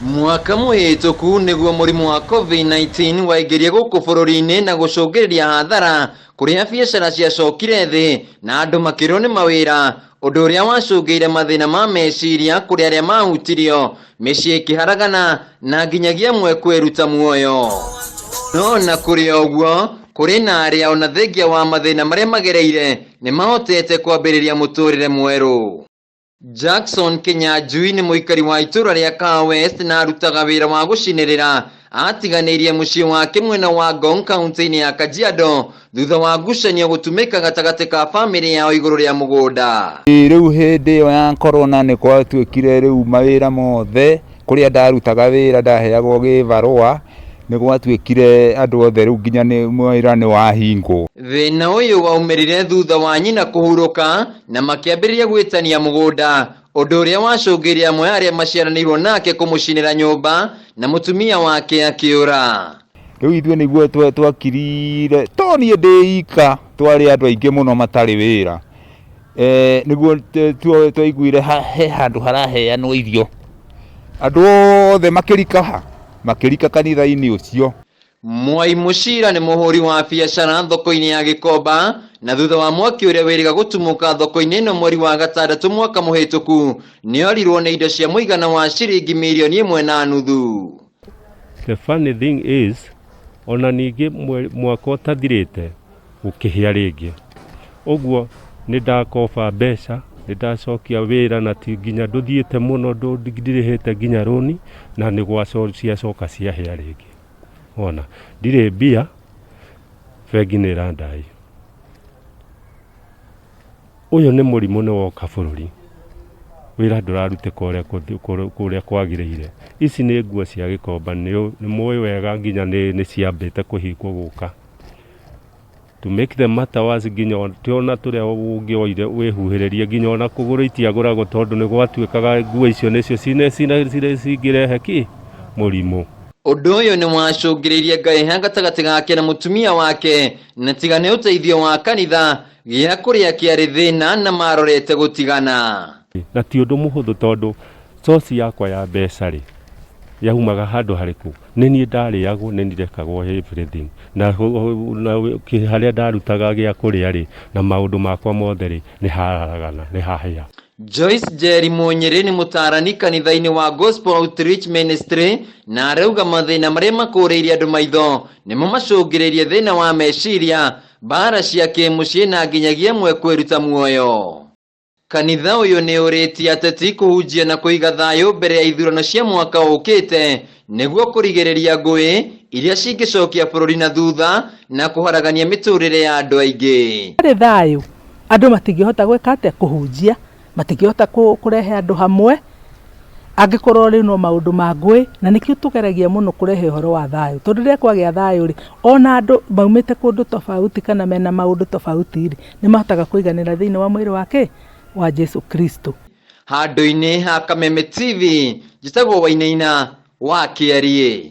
Mwaka muhituku niguo murimu wa COVID-19 waingĩrie gũkũ bũrũri-inĩ na gũcũngĩrĩria hathara kũrĩa biacara ciacokire thĩ na andũ makĩrwo nĩ mawĩra, ũndũ ũrĩa wacũngĩire mathĩna ma meciria kũrĩ arĩa mahutirio, mĩciĩ ĩkĩharagana na nginyagia amwe kwĩruta muoyo. No na kũrĩ ũguo kũrĩ na arĩa ona thengia wa mathĩna marĩa magereire nĩ mahotete kwambĩrĩria mũtũrĩre mwerũ. Jackson Kinyanjui nĩ mũikari wa itũra rĩa Kaa West na arutaga wĩra wa gũcinĩrĩra, atiganĩirie mũciĩ wake mwena wa Ngong kaunti-inĩ ya Kajiado thutha wa ngucanio gũtumĩka gatagatĩ ka bamĩrĩ yao igũrũ rĩa mũgũnda. Rĩu hĩndĩ ĩyo ya corona nĩ gwatuĩkire rĩu mawĩra mothe kũrĩa ndarutaga wĩra ndaheagwo gĩbarũa nĩ gwatuĩkire andũ othe rĩu nginya nĩ mwĩra nĩ wahingwo. Thĩna ũyũ waumĩrire thutha wa nyina kũhurũka na makĩambĩrĩria gwĩtania mũgũnda, ũndũ ũrĩa wacũngĩrĩria amwe arĩa maciaranĩirwo nake kũmũcinĩra nyũmba na mũtumia wake akĩũra. Rĩu ithuĩ nĩguo twakirire to niĩ ndĩ ika, twarĩ andũ aingĩ mũno matarĩ wĩra, nĩguo twaiguire he handũ haraheanwo irio, andũ othe makĩrika kanitha-inĩ ũcio. Mwai Muchira nĩ mũhũri wa biacara thoko-inĩ ya Gĩkomba, na thutha wa mwaki ũrĩa wĩrĩga gũtumũka thoko-inĩ ĩno mweri wa gatandatũ mwaka mũhĩtũku nĩ orirwo nĩ indo cia mũigana wa ciringi mirioni 1.5. The funny thing is, ona ningĩ mwaka ũtathirĩte gũkĩhĩa rĩngĩ, ũguo nĩ ndakoba mbeca, nĩ ndacokia wĩra na ti nginya ndũthiĩte mũno ndirĩhĩte nginya rũni na nĩ ciacoka ciahĩa rĩngĩ. Ona ndirĩ mbia, bengi nĩ ĩrandai. Ũyũ nĩ mũrimũ nĩ woka bũrũri, wĩra ndũrarutĩka kũrĩa kwagĩrĩire. Ici nĩ nguo cia Gĩkomba, nĩ mũĩ wega nginya nĩ ciambĩte kũhingwo gũka. To make the matter worse, nginya ona tũrĩa ũngĩoire wĩhuhĩrĩrie nginya ona kũgũra itiagũragwo tondũ nĩ gwatuĩkaga nguo icio nĩcio cingĩrehe mũrimũ. Ũndũ ũyũ nĩ wacũngĩrĩirie ngahĩha gatagatĩ gake na mũtumia wake, na tiga nĩ ũteithio wa kanitha gĩa kũrĩa kĩarĩ thĩna na marorete gũtigana. Na ti ũndũ mũhũthũ tondũ source yakwa ya mbeca rĩ yaumaga handũ harĩkũ, nĩ niĩ ndarĩagwo, nĩ niĩ ndekagwo everything, na harĩa ndarutaga gĩa kũrĩa rĩ na maũndũ makwa mothe rĩ nĩ hararagana, nĩ hahĩa. Joyce Jerry Munyiri nĩ mũtarani kanitha-inĩ wa Gospel Outreach Ministry, na arauga mathĩna marĩa makũrĩirie andũ maitho nĩmo macũngĩrĩirie thĩna wa meciria, mbara cia kĩmũciĩ na nginyagia amwe kwĩruta muoyo. Kanitha ũyũ nĩ ũrĩtie ateti kũhunjia na kũiga thayũ mbere ya ithurano cia mwaka ũkĩte nĩguo kũrigĩrĩria ngũĩ iria cingĩcokia bũrũri na thutha na kũharagania mĩtũrĩre ya andũ aingĩ. Harĩ thayũ andũ matingĩhota gwĩka atĩa kũhunjia, matingĩhota kũrehe andũ hamwe angĩkorwo rĩ no maũndũ ma ngũĩ, na nĩkĩo tũgeragia mũno kũrehe ũhoro wa thayũ, tondũ rĩrĩa kwagĩa thayũ rĩ ona andũ maumĩte kũndũ tofauti kana mena maũndũ tofauti rĩ nĩ mahotaga kũiganĩra thĩinĩ wa mwĩrĩ wake wa Jesu Kristo. Handũ-inĩ ha Kameme TV, njĩtagwo Wainaina wa Kĩarie.